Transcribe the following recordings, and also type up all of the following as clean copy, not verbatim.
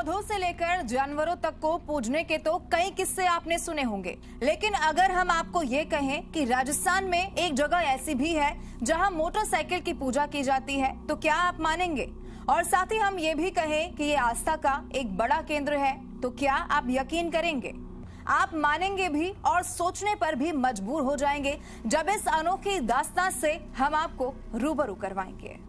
पौधों से लेकर जानवरों तक को पूजने के तो कई किस्से आपने सुने होंगे, लेकिन अगर हम आपको ये कहें कि राजस्थान में एक जगह ऐसी भी है जहां मोटरसाइकिल की पूजा की जाती है, तो क्या आप मानेंगे? और साथ ही हम ये भी कहें कि ये आस्था का एक बड़ा केंद्र है, तो क्या आप यकीन करेंगे? आप मानेंगे भी और सोचने पर भी मजबूर हो जाएंगे जब इस अनोखी दास्तान से हम आपको रूबरू करवाएंगे।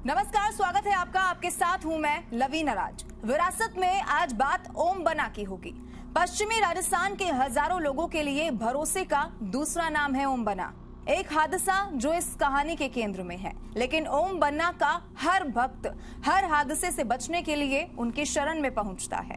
नमस्कार, स्वागत है आपका। आपके साथ हूं मैं लवीना राज। विरासत में आज बात ओम बना की होगी। पश्चिमी राजस्थान के हजारों लोगों के लिए भरोसे का दूसरा नाम है ओम बना। एक हादसा जो इस कहानी के केंद्र में है, लेकिन ओम बन्ना का हर भक्त हर हादसे से बचने के लिए उनकी शरण में पहुंचता है।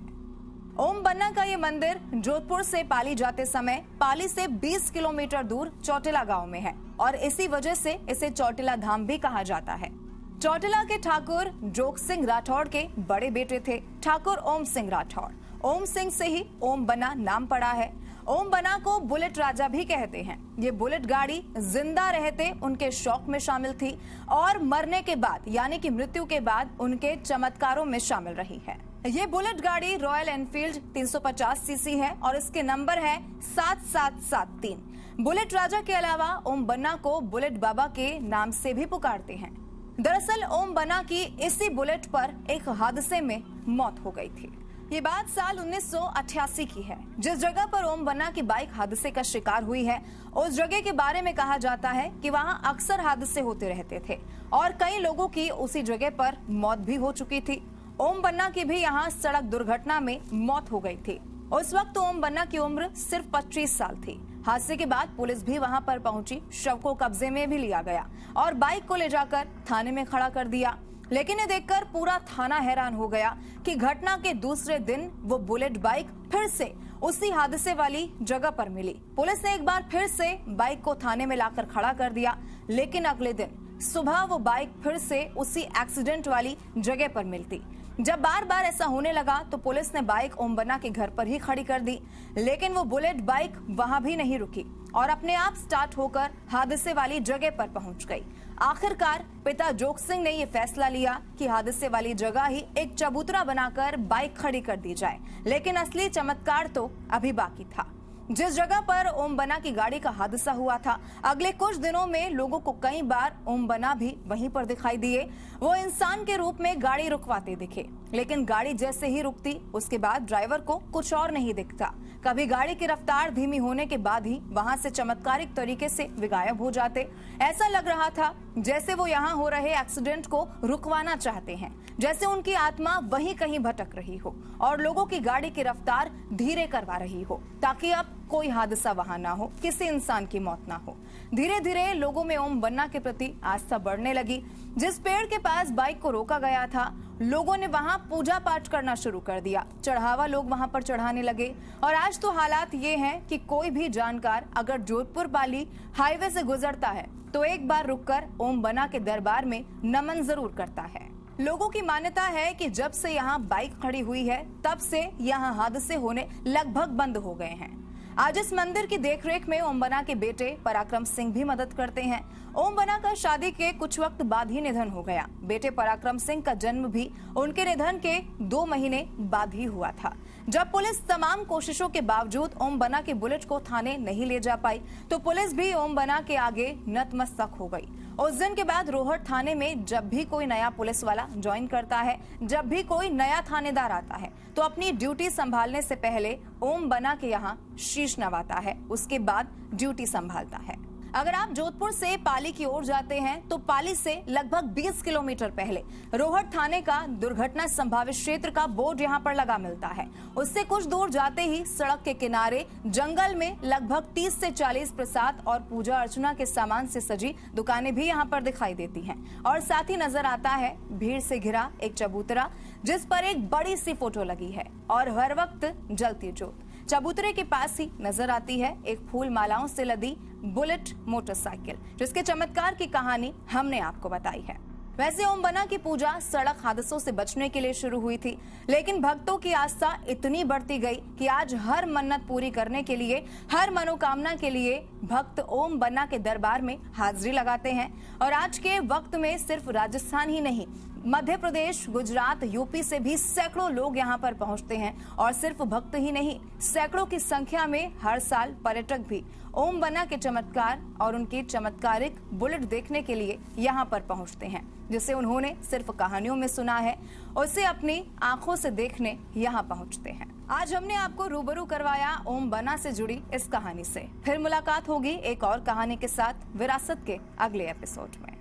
ओम बन्ना का ये मंदिर जोधपुर से पाली जाते समय पाली से 20 किलोमीटर दूर चौटिला गांव में है और इसी वजह से इसे चौटिला धाम भी कहा जाता है। चौटिला के ठाकुर जोग सिंह राठौड़ के बड़े बेटे थे ठाकुर ओम सिंह राठौड़। ओम सिंह से ही ओम बन्ना नाम पड़ा है। ओम बन्ना को बुलेट राजा भी कहते हैं। ये बुलेट गाड़ी जिंदा रहते उनके शौक में शामिल थी और मरने के बाद यानी कि मृत्यु के बाद उनके चमत्कारों में शामिल रही है। ये बुलेट गाड़ी रॉयल एनफील्ड 350 सीसी है और इसके नंबर है 7773। बुलेट राजा के अलावा ओम बन्ना को बुलेट बाबा के नाम से भी पुकारते हैं। दरअसल ओम बन्ना की इसी बुलेट पर एक हादसे में मौत हो गई थी। ये बात साल 1988 की है। जिस जगह पर ओम बन्ना की बाइक हादसे का शिकार हुई है, उस जगह के बारे में कहा जाता है कि वहां अक्सर हादसे होते रहते थे और कई लोगों की उसी जगह पर मौत भी हो चुकी थी। ओम बन्ना की भी यहाँ सड़क दुर्घटना में मौत हो गई थी। उस वक्त ओम बन्ना की उम्र सिर्फ 25 साल थी। हादसे के बाद पुलिस भी वहां पर पहुंची, शव को कब्जे में भी लिया गया और बाइक को ले जाकर थाने में खड़ा कर दिया। लेकिन ये देखकर पूरा थाना हैरान हो गया कि घटना के दूसरे दिन वो बुलेट बाइक फिर से उसी हादसे वाली जगह पर मिली। पुलिस ने एक बार फिर से बाइक को थाने में लाकर खड़ा कर दिया, लेकिन अगले दिन सुबह वो बाइक फिर से उसी एक्सीडेंट वाली जगह पर मिलती। जब बार बार ऐसा होने लगा तो पुलिस ने बाइक ओम बन्ना के घर पर ही खड़ी कर दी, लेकिन वो बुलेट बाइक वहां भी नहीं रुकी और अपने आप स्टार्ट होकर हादसे वाली जगह पर पहुंच गई। आखिरकार पिता जोग सिंह ने ये फैसला लिया कि हादसे वाली जगह ही एक चबूतरा बनाकर बाइक खड़ी कर दी जाए, लेकिन असली चमत्कार तो अभी बाकी था। जिस जगह पर ओम बन्ना की गाड़ी का हादसा हुआ था, अगले कुछ दिनों में लोगों को कई बार ओम बन्ना भी वहीं पर दिखाई दिए। वो इंसान के रूप में गाड़ी रुकवाते दिखे, लेकिन गाड़ी जैसे ही रुकती उसके बाद ड्राइवर को कुछ और नहीं दिखता। कभी गाड़ी की रफ्तार धीमी होने के बाद ही वहां से चमत्कारिक तरीके से वे गायब हो जाते। ऐसा लग रहा था जैसे वो यहाँ हो रहे एक्सीडेंट को रुकवाना चाहते हैं, जैसे उनकी आत्मा वहीं कहीं भटक रही हो और लोगों की गाड़ी की रफ्तार धीरे करवा रही हो, ताकि अब कोई हादसा वहां ना हो, किसी इंसान की मौत ना हो। धीरे धीरे लोगों में ओम बन्ना के प्रति आस्था बढ़ने लगी। जिस पेड़ के पास बाइक को रोका गया था, लोगों ने वहां पूजा पाठ करना शुरू कर दिया। चढ़ावा लोग वहां पर चढ़ाने लगे और आज तो हालात ये हैं कि कोई भी जानकार अगर जोधपुर पाली हाईवे से गुजरता है तो एक बार रुककर ओम बन्ना के दरबार में नमन जरूर करता है। लोगों की मान्यता है कि जब से यहाँ बाइक खड़ी हुई है, तब से यहाँ हादसे होने लगभग बंद हो गए हैं। आज इस मंदिर की देखरेख में ओम बन्ना के बेटे पराक्रम सिंह भी मदद करते हैं। ओम बन्ना का शादी के कुछ वक्त बाद ही निधन हो गया। बेटे पराक्रम सिंह का जन्म भी उनके निधन के 2 महीने बाद ही हुआ था। जब पुलिस तमाम कोशिशों के बावजूद ओम बन्ना की बुलेट को थाने नहीं ले जा पाई, तो पुलिस भी ओम बन्ना के आगे नतमस्तक हो गई। उस दिन के बाद रोहट थाने में जब भी कोई नया पुलिस वाला ज्वाइन करता है, जब भी कोई नया थानेदार आता है, तो अपनी ड्यूटी संभालने से पहले ओम बन्ना के यहाँ शीश नवाता है, उसके बाद ड्यूटी संभालता है। अगर आप जोधपुर से पाली की ओर जाते हैं तो पाली से लगभग 20 किलोमीटर पहले रोहट थाने का दुर्घटना संभावित क्षेत्र का बोर्ड यहाँ पर लगा मिलता है। उससे कुछ दूर जाते ही सड़क के किनारे जंगल में लगभग 30 से 40 प्रसाद और पूजा अर्चना के सामान से सजी दुकानें भी यहाँ पर दिखाई देती हैं और साथ ही नजर आता है भीड़ से घिरा एक चबूतरा, जिस पर एक बड़ी सी फोटो लगी है और हर वक्त जलती ज्योत। चबूतरे के पास ही नजर आती है एक फूल मालाओं से लदी बुलेट मोटरसाइकिल, जिसके चमत्कार की कहानी हमने आपको बताई है। वैसे ओम बना की पूजा सड़क हादसों से बचने के लिए शुरू हुई थी, लेकिन भक्तों की आस्था इतनी बढ़ती गई कि आज हर मन्नत पूरी करने के लिए, हर मनोकामना के लिए भक्त ओम बना के दरबार में हाजिरी लगाते हैं। और आज के वक्त में सिर्फ राजस्थान ही नहीं, मध्य प्रदेश, गुजरात, यूपी से भी सैकड़ों लोग यहां पर पहुंचते हैं। और सिर्फ भक्त ही नहीं, सैकड़ों की संख्या में हर साल पर्यटक भी ओम बना के चमत्कार और उनकी चमत्कारिक बुलेट देखने के लिए यहां पर पहुंचते हैं, जिसे उन्होंने सिर्फ कहानियों में सुना है, उसे अपनी आंखों से देखने यहां पहुंचते हैं। आज हमने आपको रूबरू करवाया ओम बना से जुड़ी इस कहानी से। फिर मुलाकात होगी एक और कहानी के साथ विरासत के अगले एपिसोड में।